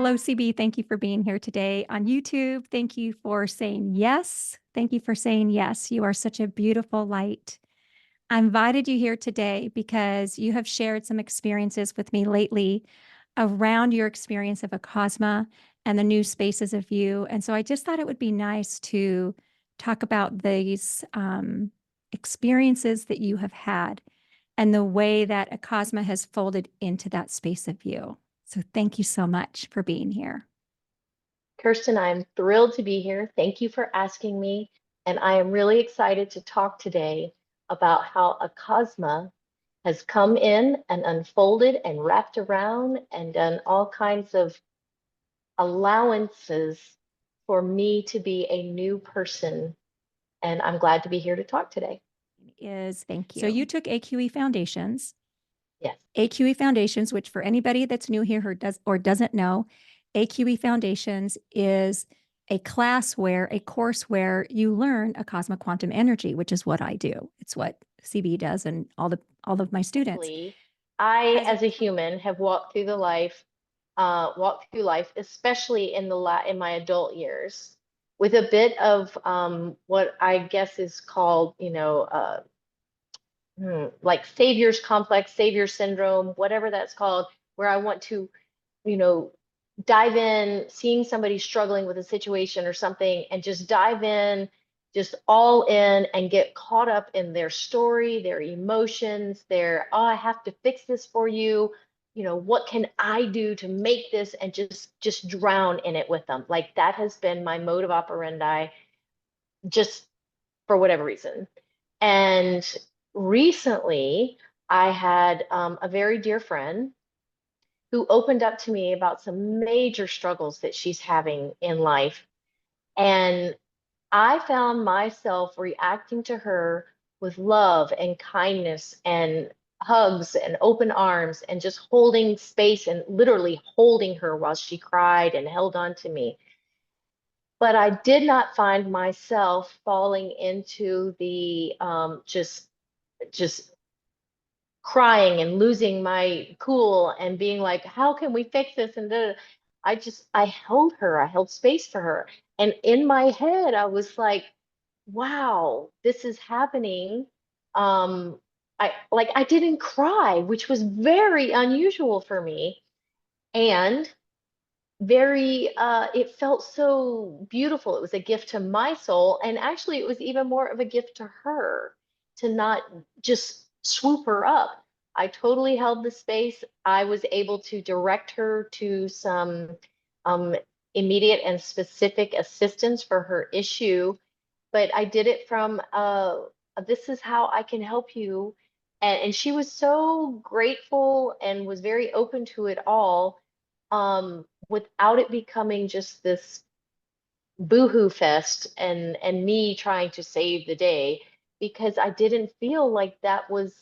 Hello, CB. Thank you for being here today on YouTube. Thank you for saying yes. Thank you for saying yes. You are such a beautiful light. I invited you here today because you have shared some experiences with me lately around your experience of Acasma and the new spaces of you. And so I just thought it would be nice to talk about these experiences that you have had and the way that Acasma has folded into that space of you. So thank you so much for being here. Kirsten, I'm thrilled to be here. Thank you for asking me. And I am really excited to talk today about how Acasma has come in and unfolded and wrapped around and done all kinds of allowances for me to be a new person. And I'm glad to be here to talk today. Thank you. So you took AQE Foundations. Yes. AQE Foundations, which for anybody that's new here or doesn't know, AQE Foundations is a course where you learn Acasma Quantum Energy, which is what I do. It's what CB does and all of my students. I, as a human, have walked through life, especially in my adult years, with a bit of what I guess is called, like savior's complex, savior syndrome, whatever that's called, where I want to, dive in, seeing somebody struggling with a situation or something, and just dive in, just all in, and get caught up in their story, their emotions, oh, I have to fix this for you. What can I do to make this, and just drown in it with them. Like that has been my mode of operandi, just for whatever reason. And recently, I had a very dear friend who opened up to me about some major struggles that she's having in life. And I found myself reacting to her with love and kindness and hugs and open arms and just holding space and literally holding her while she cried and held on to me. But I did not find myself falling into the just crying and losing my cool and being like, how can we fix this? And I held her, I held space for her. And in my head, I was like, wow, this is happening. I didn't cry, which was very unusual for me. And it felt so beautiful. It was a gift to my soul. And actually, it was even more of a gift to her to not just swoop her up. I totally held the space. I was able to direct her to some immediate and specific assistance for her issue. But I did it from this is how I can help you. And she was so grateful and was very open to it all. Without it becoming just this boohoo fest and me trying to save the day, because I didn't feel like that was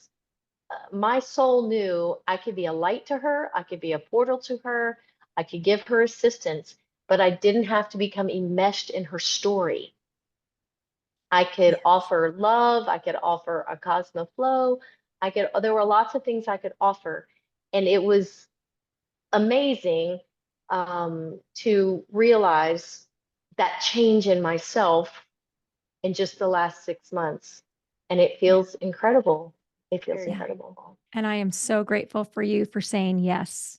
my soul knew I could be a light to her, I could be a portal to her, I could give her assistance, but I didn't have to become enmeshed in her story. I could offer love, I could offer a Acasma flow, there were lots of things I could offer, and it was amazing to realize that change in myself in just the last 6 months. And it feels incredible. It feels incredible. And I am so grateful for you for saying yes.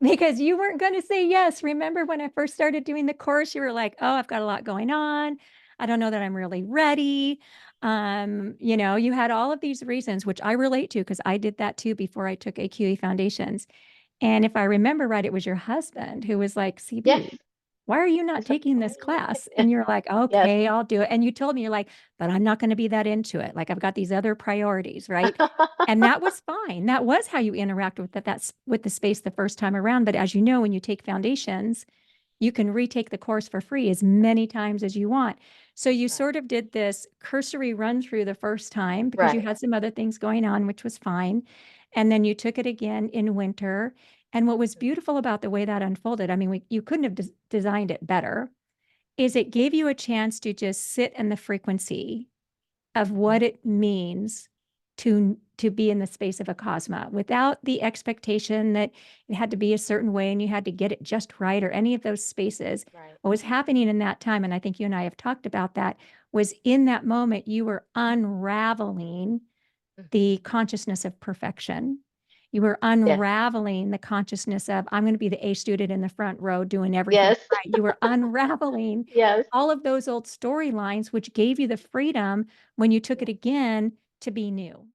Because you weren't going to say yes. Remember when I first started doing the course, you were like, oh, I've got a lot going on. I don't know that I'm really ready. You had all of these reasons, which I relate to because I did that too before I took AQE Foundations. And if I remember right, it was your husband who was like, CB, yes, why are you not taking this class? And you're like, okay, yes, I'll do it. And you told me, you're like, but I'm not going to be that into it. Like I've got these other priorities, right? And that was fine. That was how you interact with that's with the space the first time around. But as you know, when you take Foundations, you can retake the course for free as many times as you want. So you sort of did this cursory run through the first time because you had some other things going on, which was fine. And then you took it again in winter. And what was beautiful about the way that unfolded, I mean, you couldn't have designed it better, is it gave you a chance to just sit in the frequency of what it means to be in the space of Acasma without the expectation that it had to be a certain way and you had to get it just right or any of those spaces. Right. What was happening in that time, and I think you and I have talked about that, was in that moment you were unraveling the consciousness of perfection. You were Yes. unraveling the consciousness of, I'm going to be the A student in the front row doing everything Yes. right. You were unraveling Yes. all of those old storylines, which gave you the freedom when you took Yeah. it again to be new.